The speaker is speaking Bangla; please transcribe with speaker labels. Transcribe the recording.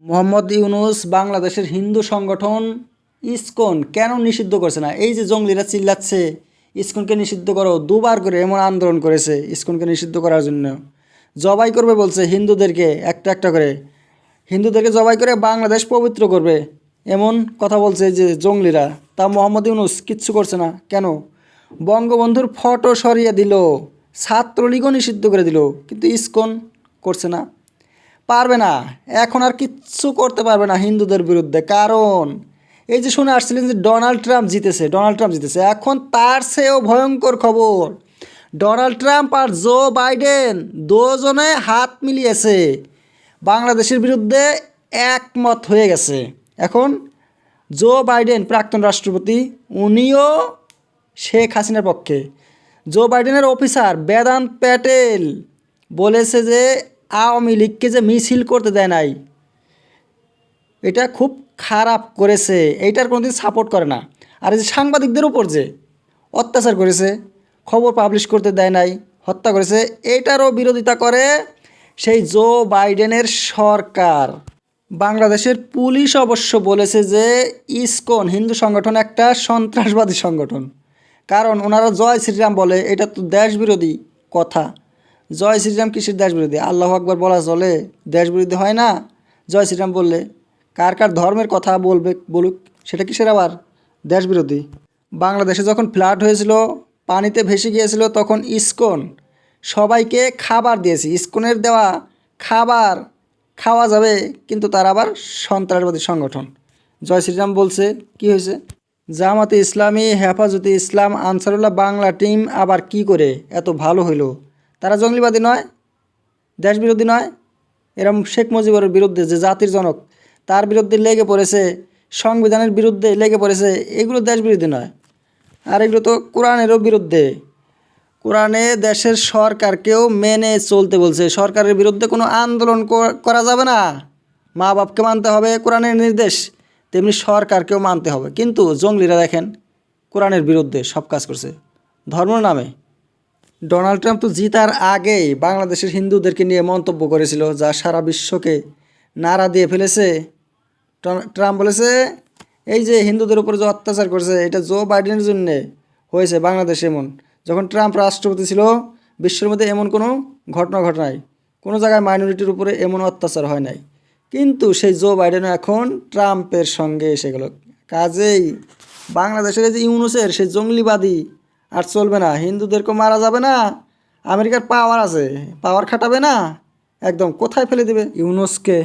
Speaker 1: মোহাম্মদ ইউনূস বাংলাদেশের হিন্দু সংগঠন ইসকন কেন নিষিদ্ধ করছে না? এই যে জঙ্গলিরা চিল্লাচ্ছে ইসকনকে নিষিদ্ধ করো, দুবার করে এমন আন্দোলন করেছে ইসকনকে নিষিদ্ধ করার জন্য। জবাই করবে বলছে হিন্দুদেরকে, একটা একটা করে হিন্দুদেরকে জবাই করে বাংলাদেশ পবিত্র করবে, এমন কথা বলছে যে জঙ্গলিরা। তা মোহাম্মদ ইউনূস কিচ্ছু করছে না কেন? বঙ্গবন্ধুর ফটো সরিয়ে দিল, ছাত্রলীগও নিষিদ্ধ করে দিল, কিন্তু ইসকন করছে না, পারবে না। এখন আর কিচ্ছু করতে পারবে না হিন্দুদের বিরুদ্ধে। কারণ এই যে শুনে আসছিলেন যে ডোনাল্ড ট্রাম্প জিতেছে, এখন তার চেয়েও ভয়ঙ্কর খবর। ডোনাল্ড ট্রাম্প আর জো বাইডেন দুজনে হাত মিলিয়েছে, বাংলাদেশের বিরুদ্ধে একমত হয়ে গেছে। এখন জো বাইডেন প্রাক্তন রাষ্ট্রপতি, উনিও শেখ হাসিনার পক্ষে। জো বাইডেনের অফিসার বেদান্ত প্যাটেল বলেছে যে আওয়ামী লীগকে যে মিছিল করতে দেয় নাই, এটা খুব খারাপ করেছে, এইটার কোনোদিন সাপোর্ট করে না। আর এই যে সাংবাদিকদের উপর যে অত্যাচার করেছে, খবর পাবলিশ করতে দেয় নাই, হত্যা করেছে, এইটারও বিরোধিতা করে সেই জো বাইডেনের সরকার। বাংলাদেশের পুলিশ অবশ্য বলেছে যে ইসকন হিন্দু সংগঠন একটা সন্ত্রাসবাদী সংগঠন। কারণ ওনারা জয় শ্রীরাম বলে, এটা তো দেশবিরোধী কথা। জয় শ্রীরাম কিসের দেশবিরোধী? আল্লাহু আকবার বলা চলে, দেশবিরোধী হয় না জয় শ্রীরাম বললে? কার কার ধর্মের কথা বলবে বলুক, সেটা কিসের আবার দেশবিরোধী? বাংলাদেশে যখন ফ্লাড হয়েছিল, পানিতে ভেসে গিয়েছিল, তখন ইসকন সবাইকে খাবার দিয়েছে। ইসকনের দেওয়া খাবার খাওয়া যাবে, কিন্তু তার আবার সন্ত্রাসবাদী সংগঠন। জয় শ্রীরাম বলছে, কি হয়েছে? জামাতে ইসলামী, হেফাজতে ইসলাম, আনসারুল্লাহ বাংলা টিম আবার কি করে এত ভালো হইলো? তারা জঙ্গলিবাদী নয়, দেশবিরোধী নয়? এরম শেখ মুজিবের বিরুদ্ধে যে জাতির জনক, তার বিরুদ্ধে লেগে পড়েছে, সংবিধানের বিরুদ্ধে লেগে পড়েছে, এগুলো দেশবিরোধী নয়। আর এগুলো তো কোরআনেরও বিরুদ্ধে। কোরআনে দেশের সরকারকেও মেনে চলতে বলছে, সরকারের বিরুদ্ধে কোনো আন্দোলন করা যাবে না। মা বাপকে মানতে হবে কোরআনের নির্দেশ, তেমনি সরকারকেও মানতে হবে। কিন্তু জঙ্গলিরা দেখেন কোরআনের বিরুদ্ধে সব কাজ করছে ধর্মের নামে। ডোনাল্ড ট্রাম্প তো জিতার আগেই বাংলাদেশের হিন্দুদেরকে নিয়ে মন্তব্য করেছিল, যা সারা বিশ্বকে নাড়া দিয়ে ফেলেছে। ট্রাম্প বলেছে এই যে হিন্দুদের উপর যে অত্যাচার করছে, এটা জো বাইডেনের জন্যে হয়েছে। বাংলাদেশে এমন, যখন ট্রাম্প রাষ্ট্রপতি ছিল, বিশ্বের মধ্যে এমন কোনো ঘটনা ঘটে, কোনো জায়গায় মাইনরিটির উপরে এমন অত্যাচার হয় নাই। কিন্তু সেই জো বাইডেনও এখন ট্রাম্পের সঙ্গে এসে গেল। কাজেই বাংলাদেশের যে ইউনূসের সেই জঙ্গলিবাদী আর চলবে না, হিন্দুদেরকেও মারা যাবে না। আমেরিকার পাওয়ার আছে, পাওয়ার খাটাবে না, একদম কোথায় ফেলে দেবে ইউনূসকে।